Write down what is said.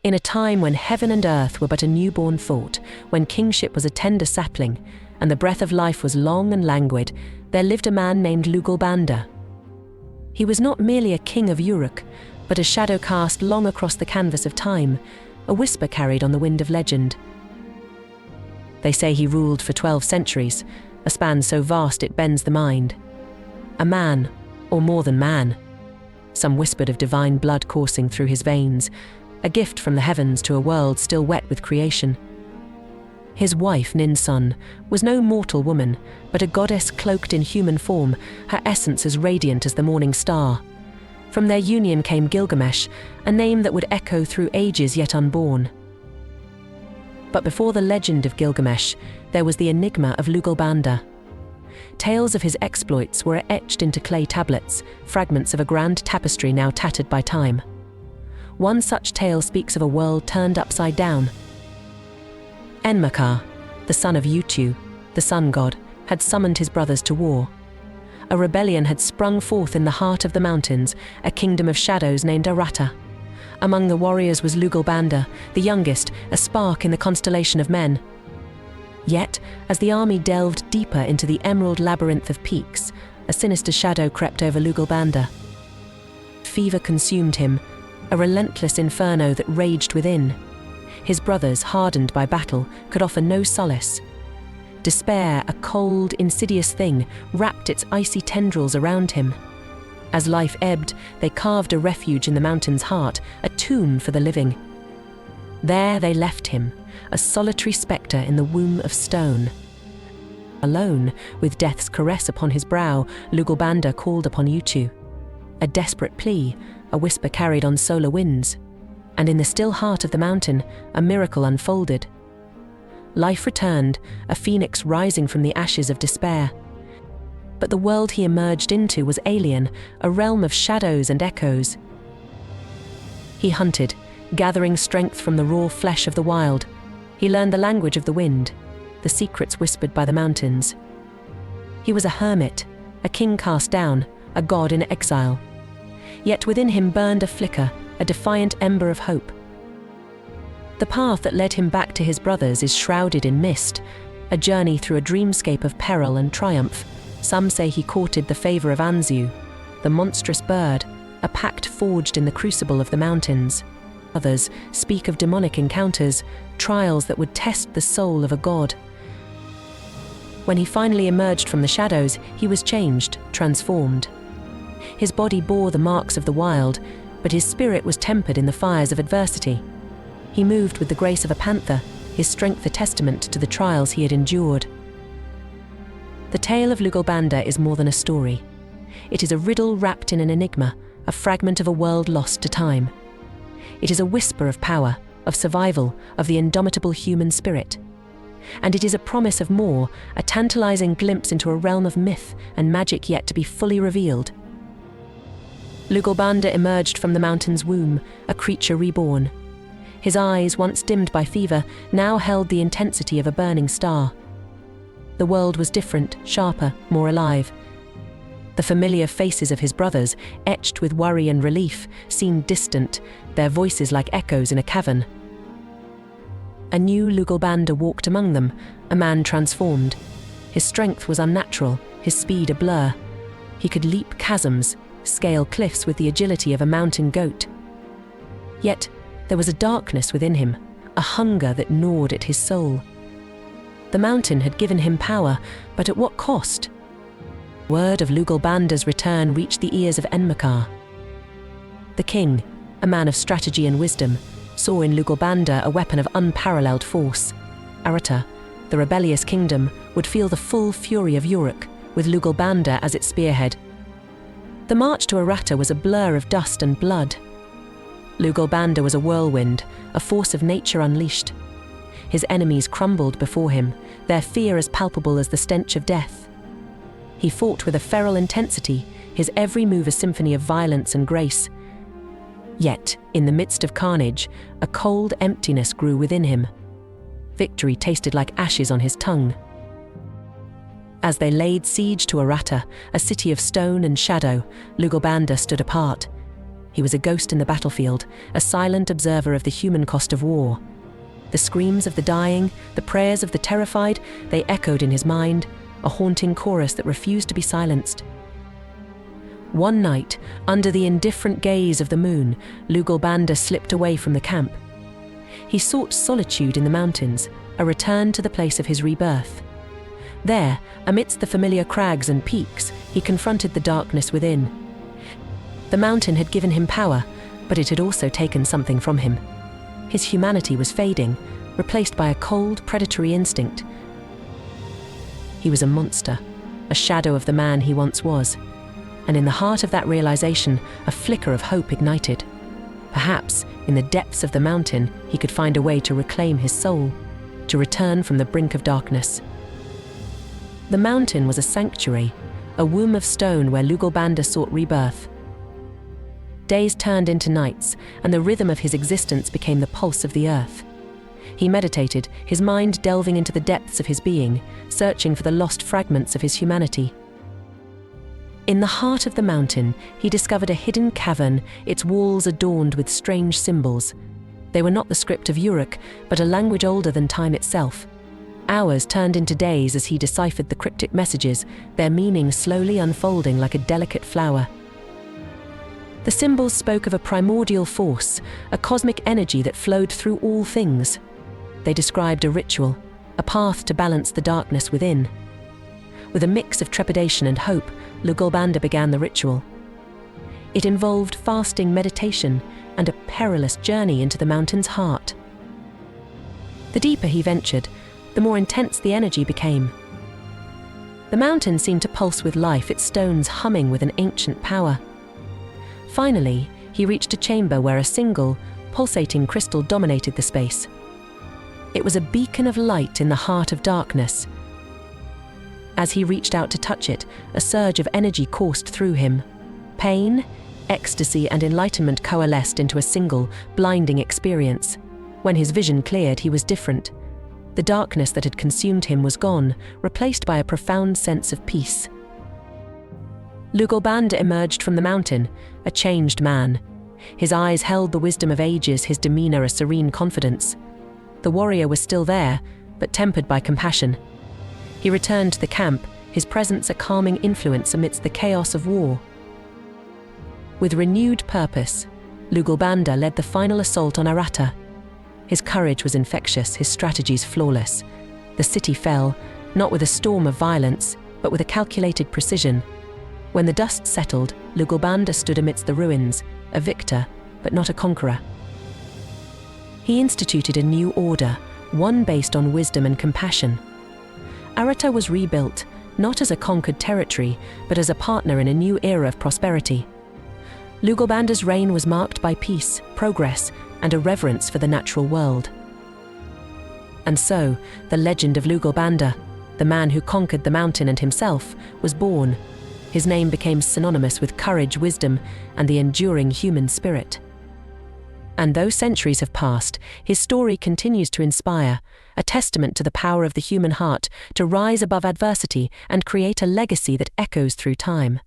In a time when heaven and earth were but a newborn thought, when kingship was a tender sapling, and the breath of life was long and languid, there lived a man named Lugalbanda. He was not merely a king of Uruk, but a shadow cast long across the canvas of time, a whisper carried on the wind of legend. They say he ruled for 12 centuries, a span so vast it bends the mind. A man, or more than man. Some whispered of divine blood coursing through his veins, a gift from the heavens to a world still wet with creation. His wife, Ninsun, was no mortal woman, but a goddess cloaked in human form, her essence as radiant as the morning star. From their union came Gilgamesh, a name that would echo through ages yet unborn. But before the legend of Gilgamesh, there was the enigma of Lugalbanda. Tales of his exploits were etched into clay tablets, fragments of a grand tapestry now tattered by time. One such tale speaks of a world turned upside down. Enigma, the son of Utu, the sun god, had summoned his brothers to war. A rebellion had sprung forth in the heart of the mountains, a kingdom of shadows named Arata. Among the warriors was Lugalbanda, the youngest, a spark in the constellation of men. Yet, as the army delved deeper into the emerald labyrinth of peaks, a sinister shadow crept over Lugalbanda. Fever consumed him, a relentless inferno that raged within. His brothers, hardened by battle, could offer no solace. Despair, a cold, insidious thing, wrapped its icy tendrils around him. As life ebbed, they carved a refuge in the mountain's heart, a tomb for the living. There they left him, a solitary spectre in the womb of stone. Alone, with death's caress upon his brow, Lugalbanda called upon Utu. A desperate plea, a whisper carried on solar winds. And in the still heart of the mountain, a miracle unfolded. Life returned, a phoenix rising from the ashes of despair. But the world he emerged into was alien, a realm of shadows and echoes. He hunted, gathering strength from the raw flesh of the wild. He learned the language of the wind, the secrets whispered by the mountains. He was a hermit, a king cast down, a god in exile. Yet within him burned a flicker, a defiant ember of hope. The path that led him back to his brothers is shrouded in mist, a journey through a dreamscape of peril and triumph. Some say he courted the favor of Anzu, the monstrous bird, a pact forged in the crucible of the mountains. Others speak of demonic encounters, trials that would test the soul of a god. When he finally emerged from the shadows, he was changed, transformed. His body bore the marks of the wild, but his spirit was tempered in the fires of adversity. He moved with the grace of a panther, his strength a testament to the trials he had endured. The tale of Lugalbanda is more than a story. It is a riddle wrapped in an enigma, a fragment of a world lost to time. It is a whisper of power, of survival, of the indomitable human spirit. And it is a promise of more, a tantalizing glimpse into a realm of myth and magic yet to be fully revealed. Lugalbanda emerged from the mountain's womb, a creature reborn. His eyes, once dimmed by fever, now held the intensity of a burning star. The world was different, sharper, more alive. The familiar faces of his brothers, etched with worry and relief, seemed distant, their voices like echoes in a cavern. A new Lugalbanda walked among them, a man transformed. His strength was unnatural, his speed a blur. He could leap chasms, scale cliffs with the agility of a mountain goat. Yet, there was a darkness within him, a hunger that gnawed at his soul. The mountain had given him power, but at what cost? Word of Lugalbanda's return reached the ears of Enigma. The king, a man of strategy and wisdom, saw in Lugalbanda a weapon of unparalleled force. Arata, the rebellious kingdom, would feel the full fury of Uruk, with Lugalbanda as its spearhead. The march to Arata was a blur of dust and blood. Lugalbanda was a whirlwind, a force of nature unleashed. His enemies crumbled before him, their fear as palpable as the stench of death. He fought with a feral intensity, his every move a symphony of violence and grace. Yet, in the midst of carnage, a cold emptiness grew within him. Victory tasted like ashes on his tongue. As they laid siege to Arata, a city of stone and shadow, Lugalbanda stood apart. He was a ghost in the battlefield, a silent observer of the human cost of war. The screams of the dying, the prayers of the terrified, they echoed in his mind, a haunting chorus that refused to be silenced. One night, under the indifferent gaze of the moon, Lugalbanda slipped away from the camp. He sought solitude in the mountains, a return to the place of his rebirth. There, amidst the familiar crags and peaks, he confronted the darkness within. The mountain had given him power, but it had also taken something from him. His humanity was fading, replaced by a cold, predatory instinct. He was a monster, a shadow of the man he once was. And in the heart of that realization, a flicker of hope ignited. Perhaps, in the depths of the mountain, he could find a way to reclaim his soul, to return from the brink of darkness. The mountain was a sanctuary, a womb of stone where Lugalbanda sought rebirth. Days turned into nights, and the rhythm of his existence became the pulse of the earth. He meditated, his mind delving into the depths of his being, searching for the lost fragments of his humanity. In the heart of the mountain, he discovered a hidden cavern, its walls adorned with strange symbols. They were not the script of Uruk, but a language older than time itself. Hours turned into days as he deciphered the cryptic messages, their meaning slowly unfolding like a delicate flower. The symbols spoke of a primordial force, a cosmic energy that flowed through all things. They described a ritual, a path to balance the darkness within. With a mix of trepidation and hope, Lugalbanda began the ritual. It involved fasting meditation and a perilous journey into the mountain's heart. The deeper he ventured, the more intense the energy became. The mountain seemed to pulse with life, its stones humming with an ancient power. Finally, he reached a chamber where a single, pulsating crystal dominated the space. It was a beacon of light in the heart of darkness. As he reached out to touch it, a surge of energy coursed through him. Pain, ecstasy, and enlightenment coalesced into a single, blinding experience. When his vision cleared, he was different. The darkness that had consumed him was gone, replaced by a profound sense of peace. Lugalbanda emerged from the mountain, a changed man. His eyes held the wisdom of ages, his demeanor a serene confidence. The warrior was still there, but tempered by compassion. He returned to the camp, his presence a calming influence amidst the chaos of war. With renewed purpose, Lugalbanda led the final assault on Aratta. His courage was infectious, his strategies flawless. The city fell, not with a storm of violence, but with a calculated precision. When the dust settled, Lugalbanda stood amidst the ruins, a victor, but not a conqueror. He instituted a new order, one based on wisdom and compassion. Aratta was rebuilt, not as a conquered territory, but as a partner in a new era of prosperity. Lugalbanda's reign was marked by peace, progress, and a reverence for the natural world. And so, the legend of Lugalbanda, the man who conquered the mountain and himself, was born. His name became synonymous with courage, wisdom, and the enduring human spirit. And though centuries have passed, his story continues to inspire, a testament to the power of the human heart to rise above adversity and create a legacy that echoes through time.